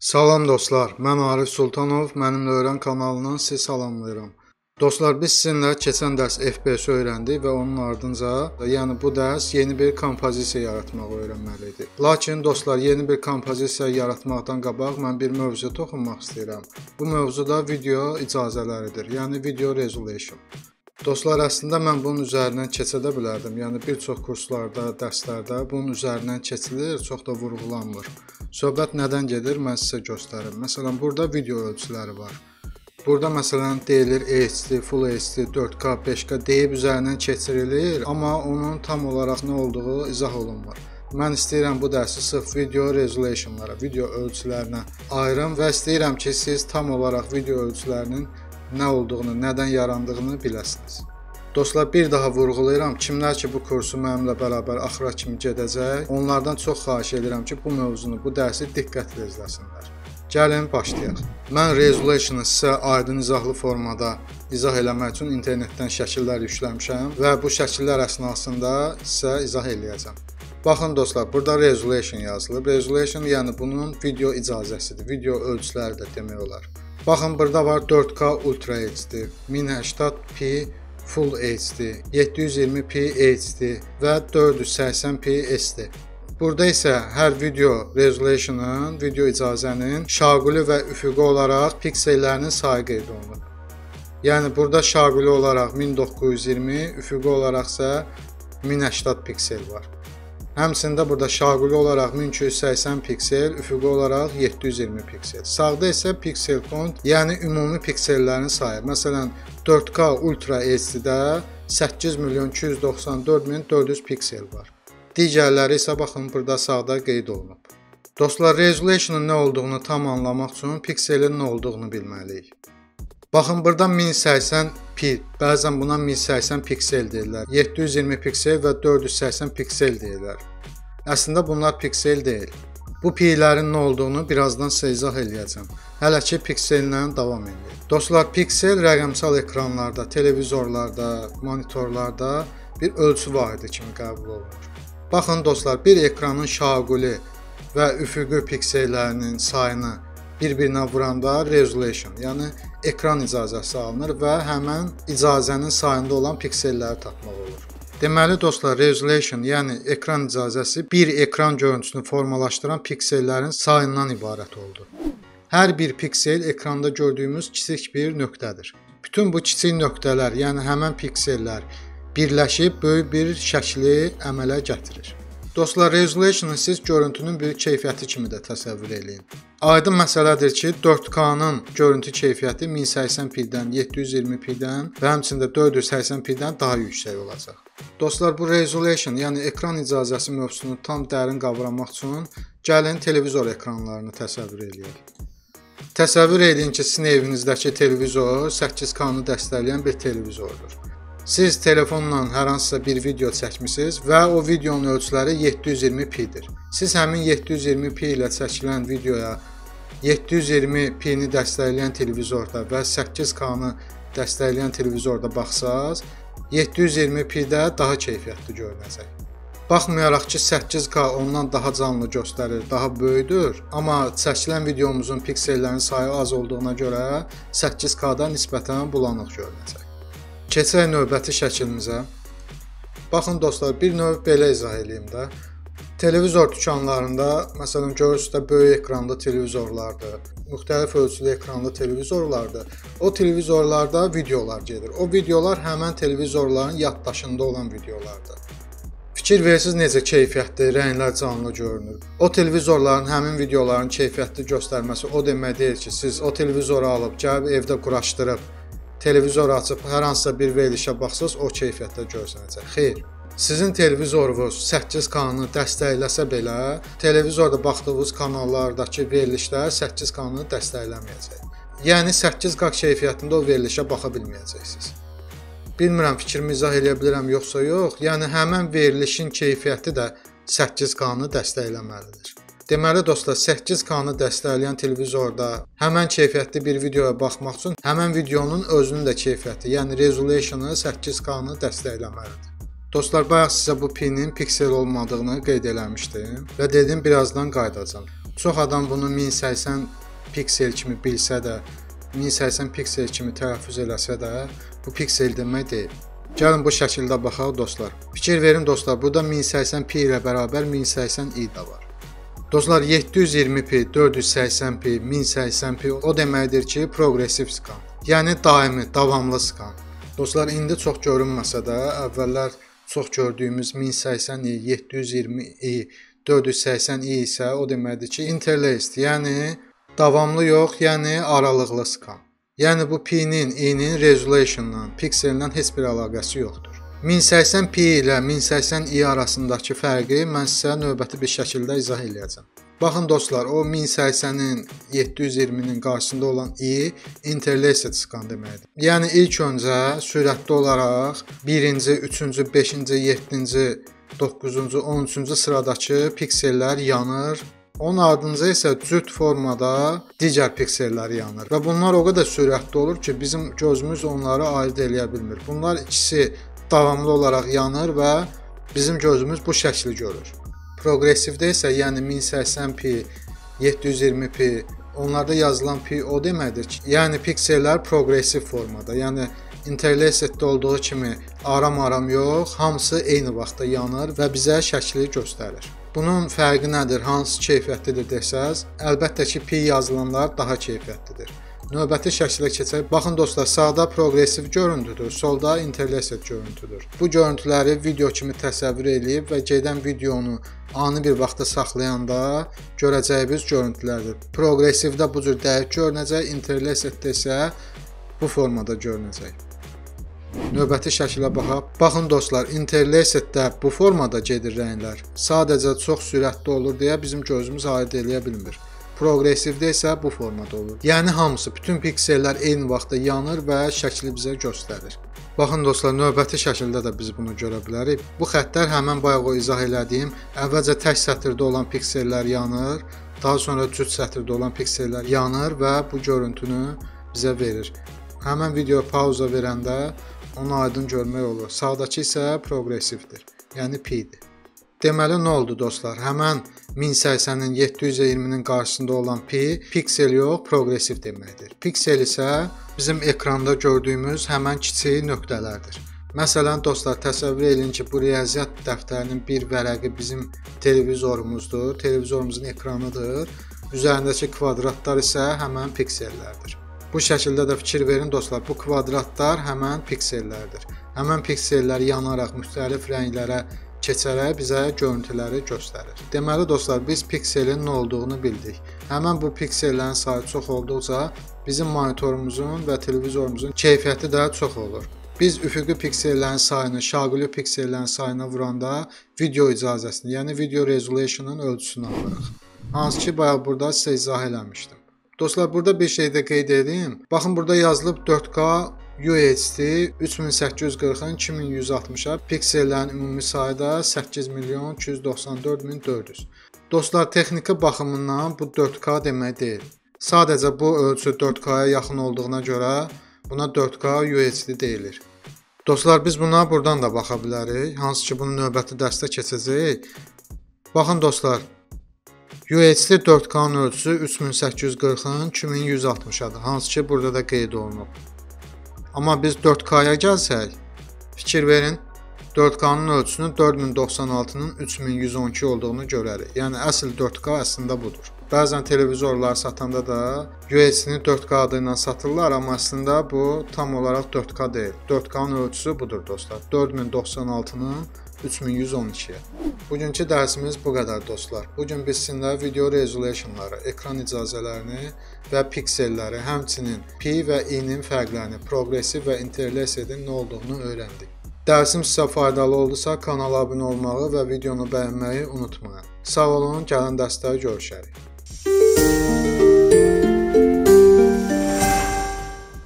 Salam dostlar, mən Arif Sultanov, Mənimlə Öyrən kanalından sizi salamlayıram. Dostlar, biz sizinlə keçən dərs FPS öyrəndik və onun ardınca, yəni bu dərs yeni bir kompozisiya yaratmağı öyrənməliydik. Lakin dostlar, yeni bir kompozisiya yaratmaqdan qabaq mən bir mövzuya toxunmaq istəyirəm. Bu mövzu da video icazələridir, yəni video resolution. Dostlar, əslində mən bunun üzərindən keçə də bilərdim. Yəni bir çox kurslarda, dərslərdə bunun üzərindən keçilir, çox da vurğulanmır. Söhbət nədən gedir, mən sizə göstərim. Məsələn, burada video ölçüləri var. Burada məsələn deyilir HD, Full HD, 4K, 5K deyib üzərindən keçirilir, amma onun tam olaraq nə olduğu izah olunmur. Mən istəyirəm bu dərsi sırf video resolutionlara, video ölçülərinə ayırım və istəyirəm ki, siz tam olaraq video ölçülərinin nə olduğunu, nədən yarandığını biləsiniz. Dostlar, bir daha vurğulayıram, kimlər ki bu kursu mənimlə bərabər axıra kimi gedəcək, onlardan çox xahiş edirəm ki, bu mövzunu, bu dərsi diqqətlə izləsinlər. Gəlin, başlayaq. Mən resolutionu sizə aydın izahlı formada izah eləmək üçün internetdən şəkillər yükləmişəm və bu şəkillər əsnasında sizə izah eləyəcəm. Baxın dostlar, burada resolution yazılıb. Resolution yəni bunun video icazəsidir, video ölçüləri də demək olar. Baxın, burada var 4K Ultra HD, 1080p Full HD, 720p HD və 480p SD. Burada isə hər video resolutionun, video icazənin şaquli və üfüqi olaraq piksellərinin sayı qeyd olunub. Yəni burada şaquli olaraq 1920, üfüqi olaraqsa 1080 piksel var. Həmçində burada şaquli olaraq 1280 piksel, üfüqi olaraq 720 piksel. Sağda isə piksel count, yəni ümumi piksellərin sayı. Məsələn, 4K Ultra HD-də 8.294.400 piksel var. Digərləri isə baxın burada sağda qeyd olunub. Dostlar, resolutionun nə olduğunu tam anlamaq üçün pikselin nə olduğunu bilməliyik. Baxın, burada 1080p, bəzən buna 1080 piksel deyirlər, 720 piksel və 480 piksel deyirlər. Əslində bunlar piksel deyil. Bu p-lərin nə olduğunu birazdan sizə izah eləyəcəm. Hələ ki piksellə davam edək. Dostlar, piksel rəqəmsal ekranlarda, televizorlarda, monitorlarda bir ölçü vahidi kimi qəbul olunur. Baxın dostlar, bir ekranın şaquli və üfüqi piksellərinin sayını bir-birinə vuranda resolution, yəni ekran icazəsi alınır və həmən icazənin sayında olan pikselləri tapmaq olur. Deməli dostlar, resolution, yəni ekran icazəsi bir ekran görüntüsünü formalaşdıran piksellərin sayından ibarət oldu. Hər bir piksel ekranda gördüyümüz kiçik bir nöqtədir. Bütün bu kiçik nöqtələr, yəni həmən piksellər birləşib böyük bir şəkli əmələ gətirir. Dostlar, resolutionu siz görüntünün böyük keyfiyyəti kimi də təsəvvür eləyin. Aydın məsələdir ki, 4K-nın görüntü keyfiyyəti 1080p-dən, 720p-dən və həmçində 480p-dən daha yüksək olacaq. Dostlar, bu resolution, yəni ekran icazəsi mövzusunu tam dərin qavramaq üçün gəlin televizor ekranlarını təsəvvür eləyək. Təsəvvür edin ki, sizin evinizdəki televizor 8K-nı dəstəkləyən bir televizordur. Siz telefonla hər hansısa bir video çəkmisiniz və o videonun ölçüləri 720p-dir. Siz həmin 720p ilə çəkilən videoya 720p-ni dəstəkləyən televizorda və 8K-nı dəstəkləyən televizorda baxsaz, 720p-də daha keyfiyyətli görünəcək. Baxmayaraq ki, 8K ondan daha canlı göstərir, daha böyükdür, amma çəkilən videomuzun piksellərinin sayı az olduğuna görə 8K-da nisbətən bulanıq görünəcək. Keçək növbəti şəklimizə. Baxın dostlar, bir növ belə izah edeyim də. Televizor dükanlarında, məsələn, görürsünüzdə böyük ekranlı televizorlardır, müxtəlif ölçülü ekranlı televizorlardır. O televizorlarda videolar gedir. O videolar həmən televizorların yaddaşında olan videolardır. Fikir versiniz necə keyfiyyətli, rənglər canlı görünür. O televizorların həmin videoların keyfiyyətli göstərməsi o demək deyil ki, siz o televizoru alıb, gəlib evdə quraşdırıb, televizor açıb hər hansısa bir verilişə baxsınız, o keyfiyyətdə görsənəcək. Xeyr, sizin televizorunuz 8K-nı dəstəkləsə belə, televizorda baxdığınız kanallardakı verilişlər 8K-nı dəstəkləməyəcək. Yəni 8K keyfiyyətində o verilişə baxa bilməyəcəksiniz. Bilmirəm, fikrimi izah eləyə bilirəm yoxsa yox, yəni həmən verilişin keyfiyyəti də 8K-nı dəstəkləməlidir. Deməli dostlar, 8K-nı dəstəkləyən televizorda həmən keyfiyyətli bir videoya baxmaq üçün həmən videonun özünün də keyfiyyəti, yəni resolutionu 8K-nı dəstəkləməlidir. Dostlar, bayaq sizə bu pinin piksel olmadığını qeyd eləmişdim və dedim birazdan qayıdacağam. Çox adam bunu 1080 piksel kimi bilsə də, 1080 piksel kimi tələffüz eləsə də, bu piksel demək deyil. Gəlin bu şəkildə baxaq dostlar. Fikir verin dostlar, burada 1080p ilə bərabər 1080i də var. Dostlar 720p, 480p, 1080p o deməkdir ki, progressiv skan. Yəni daimi, davamlı skan. Dostlar indi çox görünməsə də, əvvəllər çox gördüyümüz 1080i, 720i, 480i isə o deməkdir ki, interlaced, yəni davamlı yox, yəni aralıqlı skan. Yəni bu p-nin, i-nin resolutionla, piksellə heç bir əlaqəsi yoxdur. 1080p ilə 1080i arasındakı fərqi mən sizə növbəti bir şəkildə izah edəcəm. Baxın dostlar, o 1080-in 720-nin qarşısında olan i interlaced skan deməkdir. Yəni ilk öncə sürətli olaraq 1-ci, 3-cü, 5-ci, 7-ci, 9-cu, 13-cü sıradakı piksellər yanır. Onun ardınca isə cüt formada digər piksellər yanır. Və bunlar o qədər sürətli olur ki, bizim gözümüz onları ayırd eləyə bilmir. Bunlar ikisi davamlı olaraq yanır və bizim gözümüz bu şəkli görür. Progressivdə isə, yəni 1080p, 720p, onlarda yazılan p o deməkdir ki, yəni piksellər progressiv formada, yəni interlaceddə olduğu kimi aram-aram yox, hamısı eyni vaxtda yanır və bizə şəkli göstərir. Bunun fərqi nədir, hansı keyfiyyətlidir desəz, əlbəttə ki, p yazılanlar daha keyfiyyətlidir. Növbəti şəklə keçək. Baxın dostlar, sağda progressiv görüntüdür, solda interlaced görüntüdür. Bu görüntüləri video kimi təsəvvür edib və gedən videonu ani bir vaxtda saxlayanda görəcəyimiz görüntülərdir. Progressivdə bu cür dəqiq görünəcək, interlaceddə isə bu formada görünəcək. Növbəti şəklə baxaq. Baxın dostlar, interlaceddə bu formada gedir rənglər. Sadəcə çox sürətli olur deyə bizim gözümüz ayırd eləyə bilmir. Progressivdə isə bu formada olur. Yəni hamısı, bütün piksellər eyni vaxtda yanır və şəkli bizə göstərir. Baxın dostlar, növbəti şəkildə də biz bunu görə bilərik. Bu xəttlər həmən bayaq o izah elədiyim, əvvəlcə tək sətirdə olan piksellər yanır, daha sonra cüt sətirdə olan piksellər yanır və bu görüntünü bizə verir. Həmən video pauza verəndə onu aydın görmək olur. Sağdakı isə progressivdir, yəni p-dir. Deməli, nə oldu dostlar? Həmən 1080-in 720-nin qarşısında olan p, piksel yox, progressiv deməkdir. Piksel isə bizim ekranda gördüyümüz həmən kiçik nöqtələrdir. Məsələn, dostlar, təsəvvür edin ki, bu riyaziyyat dəftərinin bir vərəqi bizim televizorumuzdur, televizorumuzun ekranıdır. Üzərindəki kvadratlar isə həmən piksellərdir. Bu şəkildə də fikir verin dostlar, bu kvadratlar həmən piksellərdir. Həmən piksellər yanaraq müxtəlif rənglərə keçərək bizə görüntüləri göstərir. Deməli dostlar, biz pikselin nə olduğunu bildik. Həmən bu piksellərin sayı çox olduqca bizim monitorumuzun və televizorumuzun keyfiyyəti də çox olur. Biz üfüqi piksellərin sayını, şaquli piksellərin sayına vuranda video icazəsini, yəni video resolution'un ölçüsünü alırıq. Hansı ki, bayaq burada sizə izah eləmişdim. Dostlar, burada bir şey də qeyd edeyim. Baxın, burada yazılıb 4K UHD 3840-ın 2160-a, piksellərin ümumi sayı da 8.294.400. Dostlar, texniki baxımından bu 4K demək deyil. Sadəcə bu ölçü 4K-ya yaxın olduğuna görə buna 4K UHD deyilir. Dostlar, biz buna buradan da baxa bilərik. Hansı ki, bunu növbəti dərsdə keçəcəyik. Baxın dostlar, UHD 4K-nın ölçüsü 3840-ın 2160-adır. Hansı ki, burada da qeyd olunub. Amma biz 4K-ya gəlsək, fikir verin, 4K-nın ölçüsünün 4096-nın 3112 olduğunu görərik. Yəni, əsl 4K əslində budur. Bəzən televizorlar satanda da UHD-ni 4K adı ilə satırlar, amma əslində bu tam olaraq 4K deyil. 4K-nın ölçüsü budur dostlar, 4096-nın 3112-yə. Bugünkü dərsimiz bu qədər dostlar. Bugün biz sizinlə video resolutionları, ekran icazələrini və pikselləri, həmçinin P və I-nin fərqlərini, progressiv və interlacedin nə olduğunu öyrəndik. Dərsim sizə faydalı oldusa kanala abunə olmağı və videonu bəyənməyi unutmayın. Sağ olun, gələn dərsdə görüşərik.